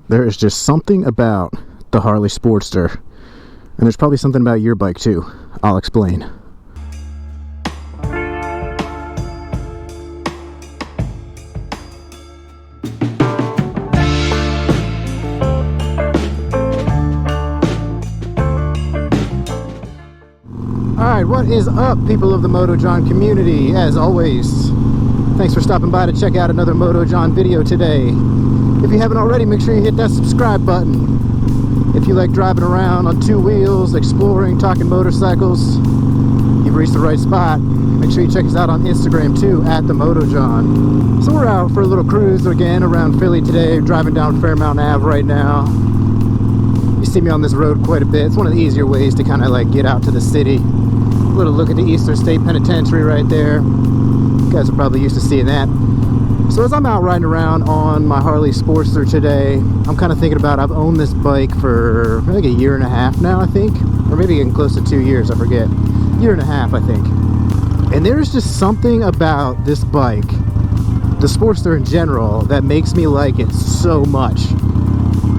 There is just something about the Harley Sportster, and there's probably something about your bike too. I'll explain. Alright, what is up, people of the MotoJohn community? As always, thanks for stopping by to check out another MotoJohn video today. If you haven't already, make sure you hit that subscribe button. If you like driving around on two wheels, exploring, talking motorcycles, you've reached the right spot. Make sure you check us out on Instagram too, at the MotoJohn. So we're out for a little cruise again around Philly today, driving down Fairmount Ave right now. You see me on this road quite a bit. It's one of the easier ways to kind of like get out to the city. A little look at the Eastern State Penitentiary right there. You guys are probably used to seeing that. So as I'm out riding around on my Harley Sportster today, I'm kind of thinking about, I've owned this bike for like a year and a half now, I think, or maybe getting close to 2 years, I forget. Year and a half, I think. And there's just something about this bike, the Sportster in general, that makes me like it so much.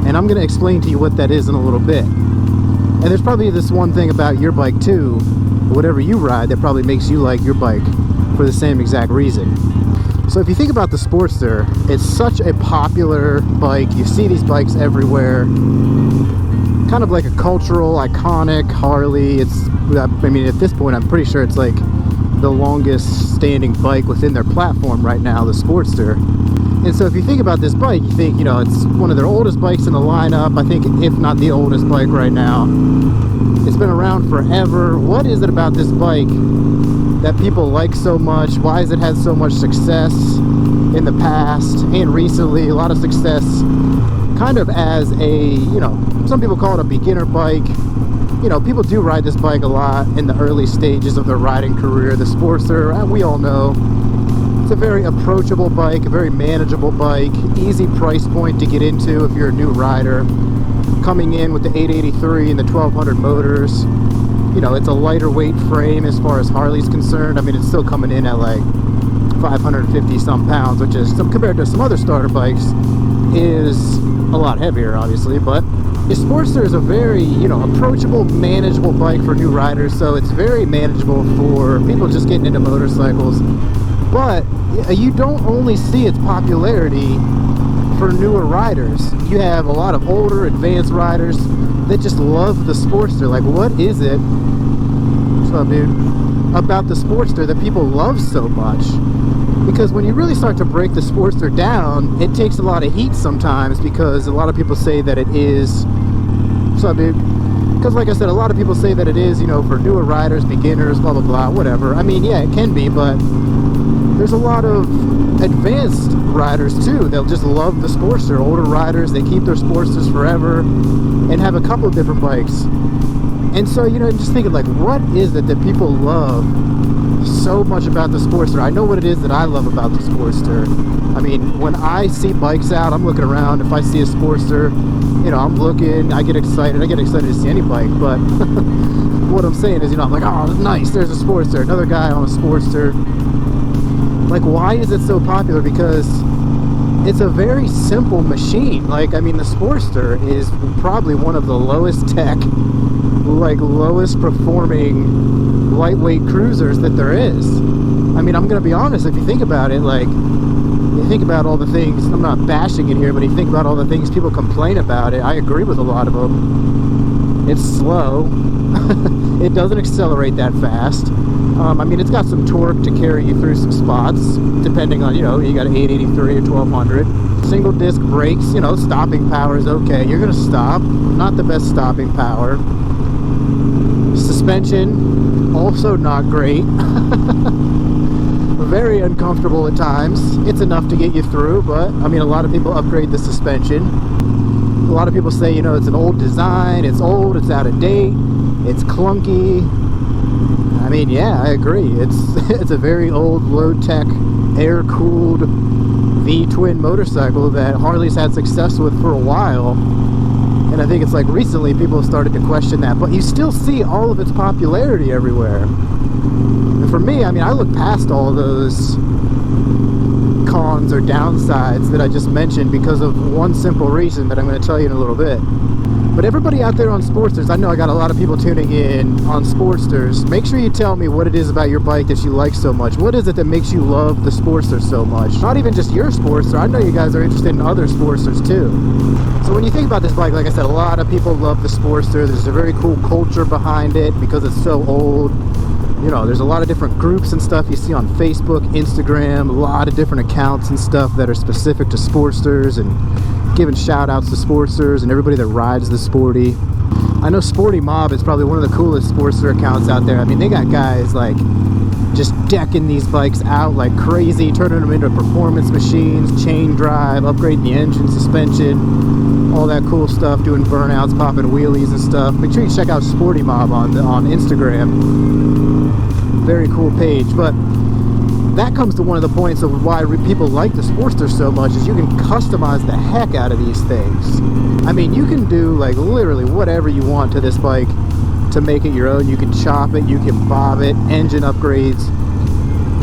And I'm going to explain to you what that is in a little bit. And there's probably this one thing about your bike too, whatever you ride, that probably makes you like your bike for the same exact reason. So if you think about the Sportster, it's such a popular bike. You see these bikes everywhere. Kind of like a cultural, iconic Harley. I mean, at this point, I'm pretty sure it's like the longest standing bike within their platform right now, the Sportster. And so if you think about this bike, you think, you know, it's one of their oldest bikes in the lineup. I think, if not the oldest bike right now. It's been around forever. What is it about this bike that people like so much? Why has it had so much success in the past and recently? A lot of success kind of as a, you know, some people call it a beginner bike. You know, people do ride this bike a lot in the early stages of their riding career. The Sportster, we all know, it's a very approachable bike, a very manageable bike, easy price point to get into if you're a new rider. Coming in with the 883 and the 1200 motors, you know, it's a lighter weight frame as far as Harley's concerned. I mean, it's still coming in at like 550 some pounds, which is, compared to some other starter bikes, is a lot heavier, obviously. But the Sportster is a very, you know, approachable, manageable bike for new riders. So it's very manageable for people just getting into motorcycles. But you don't only see its popularity for newer riders. You have a lot of older, advanced riders that just love the Sportster. Like, what is it, what's up, dude, about the Sportster that people love so much? Because when you really start to break the Sportster down, it takes a lot of heat sometimes, because a lot of people say that it is, what's up, dude? Because like I said, a lot of people say that it is, you know, for newer riders, beginners, blah, blah, blah, whatever. I mean, yeah, it can be, but there's a lot of advanced riders too. They'll just love the Sportster. Older riders, they keep their Sportsters forever and have a couple of different bikes. And so, you know, I'm just thinking, like, what is it that people love so much about the Sportster? I know what it is that I love about the Sportster. I mean, when I see bikes out, I'm looking around. If I see a Sportster, you know, I'm looking, I get excited to see any bike. But what I'm saying is, you know, I'm like, oh, nice, there's a Sportster, another guy on a Sportster. Like, why is it so popular? Because it's a very simple machine. Like, I mean, the Sportster is probably one of the lowest tech, like, lowest performing lightweight cruisers that there is. I mean, I'm gonna be honest, if you think about it, like, you think about all the things, I'm not bashing it here, but you think about all the things people complain about it, I agree with a lot of them. It's slow. It doesn't accelerate that fast. I mean, it's got some torque to carry you through some spots, depending on, you know, you got an 883 or 1200. Single disc brakes, you know, stopping power is okay. You're gonna stop, not the best stopping power. Suspension, also not great. Very uncomfortable at times. It's enough to get you through, but I mean, a lot of people upgrade the suspension. A lot of people say, you know, it's an old design, it's old, it's out of date, it's clunky. I mean, yeah, I agree. It's a very old, low-tech, air-cooled V-twin motorcycle that Harley's had success with for a while. And I think it's like recently people have started to question that. But you still see all of its popularity everywhere. And for me, I mean, I look past all of those cons or downsides that I just mentioned because of one simple reason that I'm going to tell you in a little bit. But everybody out there on Sportsters, I know I got a lot of people tuning in on Sportsters. Make sure you tell me what it is about your bike that you like so much. What is it that makes you love the Sportster so much? Not even just your Sportster. I know you guys are interested in other Sportsters too. So when you think about this bike, like I said, a lot of people love the Sportster. There's a very cool culture behind it because it's so old. You know, there's a lot of different groups and stuff you see on Facebook, Instagram, a lot of different accounts and stuff that are specific to Sportsters and giving shout outs to Sportsters and everybody that rides the Sporty. I know Sporty Mob is probably one of the coolest Sportster accounts out there. I mean, they got guys like just decking these bikes out like crazy, turning them into performance machines, chain drive, upgrading the engine, suspension, all that cool stuff, doing burnouts, popping wheelies and stuff. Make sure you check out Sporty Mob on Instagram. Very cool page. But that comes to one of the points of why people like the Sportster so much is you can customize the heck out of these things. I mean, you can do like literally whatever you want to this bike to make it your own. You can chop it, you can bob it, engine upgrades.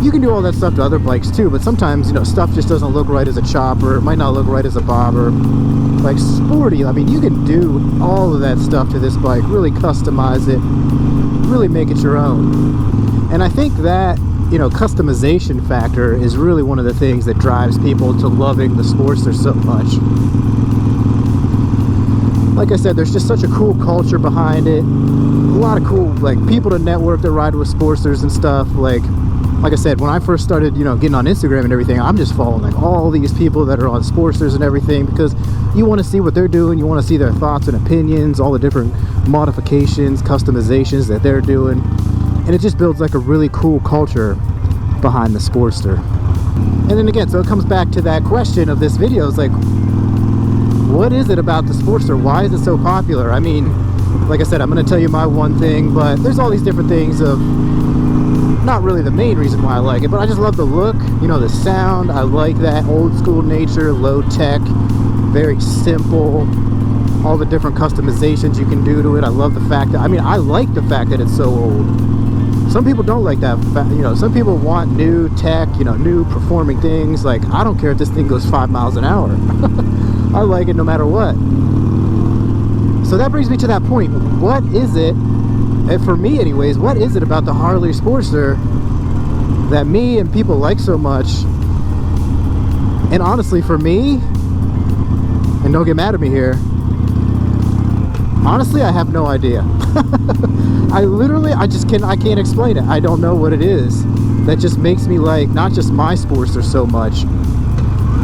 You can do all that stuff to other bikes too, but sometimes, you know, stuff just doesn't look right as a chopper. It might not look right as a bobber. Like Sporty, I mean, you can do all of that stuff to this bike, really customize it, really make it your own. And I think that, you know, customization factor is really one of the things that drives people to loving the Sportster so much. Like I said, there's just such a cool culture behind it. A lot of cool, like, people to network that ride with Sportsters and stuff. Like I said, when I first started, you know, getting on Instagram and everything, I'm just following like all these people that are on Sportsters and everything because you want to see what they're doing. You want to see their thoughts and opinions, all the different modifications, customizations that they're doing. And it just builds like a really cool culture behind the Sportster. And then again, so it comes back to that question of this video. It's like, what is it about the Sportster? Why is it so popular? I mean, like I said, I'm going to tell you my one thing, but there's all these different things of not really the main reason why I like it, but I just love the look, you know, the sound. I like that old school nature, low tech, very simple, all the different customizations you can do to it. I love the fact that, I mean, I like the fact that it's so old. Some people don't like that, you know, some people want new tech, you know, new performing things. Like, I don't care if this thing goes 5 miles an hour. I like it no matter what. So that brings me to that point. What is it, and for me anyways, what is it about the Harley Sportster that me and people like so much? And honestly, for me, and don't get mad at me here, honestly, I have no idea. I can't explain it. I don't know what it is that just makes me like not just my Sportster so much,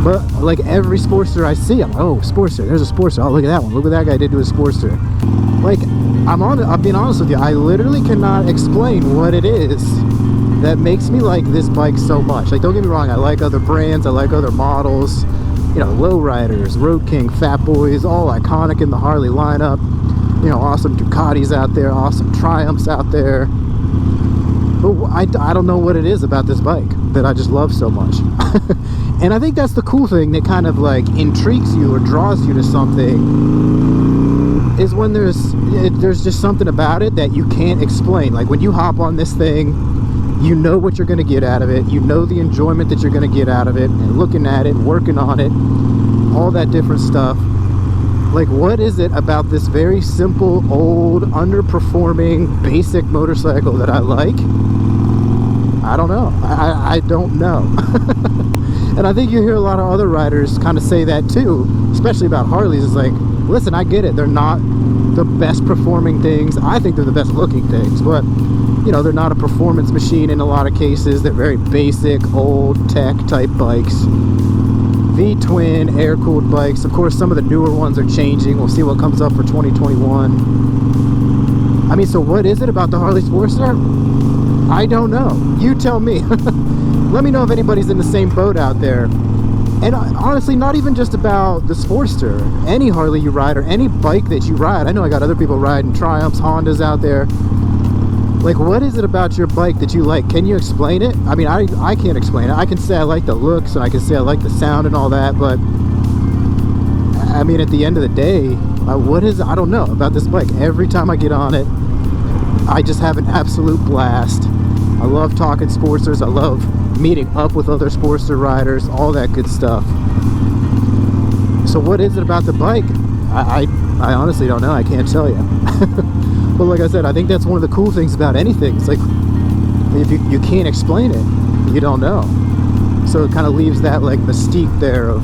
but like every Sportster I see, I'm like, oh, Sportster, there's a Sportster. Oh, look at that one. Look what that guy did to his Sportster. Like, I'm being honest with you. I literally cannot explain what it is that makes me like this bike so much. Like, don't get me wrong. I like other brands. I like other models. You know, Lowriders, Road King, Fat Boys, all iconic in the Harley lineup. You know, awesome Ducatis out there, awesome Triumphs out there. But I don't know what it is about this bike that I just love so much. And I think that's the cool thing that kind of like intrigues you or draws you to something, is when there's just something about it that you can't explain. Like when you hop on this thing, you know what you're going to get out of it. You know the enjoyment that you're going to get out of it, and looking at it, working on it, all that different stuff. Like, what is it about this very simple, old, underperforming, basic motorcycle that I like? I don't know. I don't know. And I think you hear a lot of other riders kind of say that too, especially about Harleys. It's like, listen, I get it. They're not the best performing things. I think they're the best looking things, but you know, they're not a performance machine in a lot of cases. They're very basic, old tech type bikes. V-twin, air-cooled bikes. Of course, some of the newer ones are changing. We'll see what comes up for 2021. I mean, so what is it about the Harley Sportster? I don't know. You tell me. Let me know if anybody's in the same boat out there. And honestly, not even just about the Sportster. Any Harley you ride or any bike that you ride. I know I got other people riding Triumphs, Hondas out there. Like, what is it about your bike that you like? Can you explain it? I mean, I can't explain it. I can say I like the looks and I can say I like the sound and all that, but I mean, at the end of the day, what is it? I don't know about this bike. Every time I get on it, I just have an absolute blast. I love talking Sportsters. I love meeting up with other Sportster riders, all that good stuff. So what is it about the bike? I honestly don't know. I can't tell you. But like I said, I think that's one of the cool things about anything. It's like, if you can't explain it, you don't know. So it kind of leaves that like mystique there of,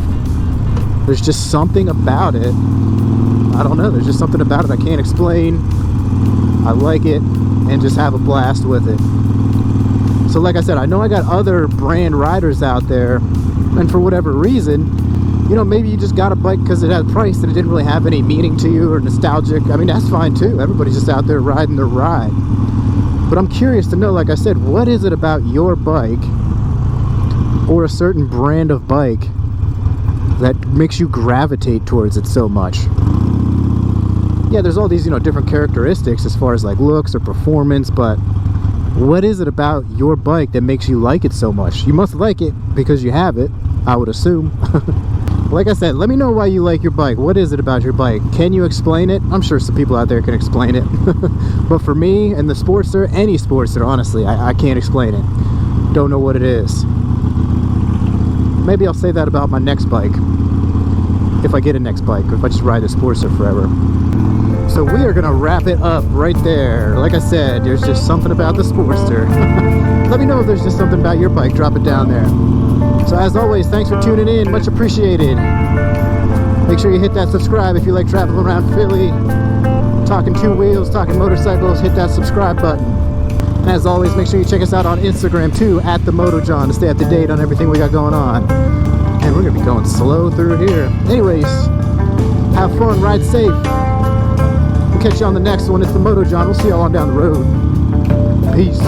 there's just something about it. I don't know, there's just something about it I can't explain. I like it and just have a blast with it. So like I said, I know I got other brand riders out there, and for whatever reason, you know, maybe you just got a bike because it had a price that it didn't really have any meaning to you or nostalgic. I mean, that's fine too. Everybody's just out there riding their ride. But I'm curious to know, like I said, what is it about your bike or a certain brand of bike that makes you gravitate towards it so much? Yeah, there's all these, you know, different characteristics as far as like looks or performance, but what is it about your bike that makes you like it so much? You must like it because you have it, I would assume. Like I said, let me know why you like your bike. What is it about your bike? Can you explain it? I'm sure some people out there can explain it. But for me and the Sportster, any Sportster, honestly, I can't explain it. Don't know what it is. Maybe I'll say that about my next bike. If I get a next bike, or if I just ride the Sportster forever. So we are gonna wrap it up right there. Like I said, there's just something about the Sportster. Let me know if there's just something about your bike. Drop it down there. So as always, thanks for tuning in. Much appreciated. Make sure you hit that subscribe if you like traveling around Philly, talking two wheels, talking motorcycles. Hit that subscribe button. And as always, make sure you check us out on Instagram too, @theMotoJohn, to stay up to date on everything we got going on. And we're gonna be going slow through here. Anyways, have fun, ride safe. We'll catch you on the next one. It's the MotoJohn. We'll see y'all on down the road. Peace.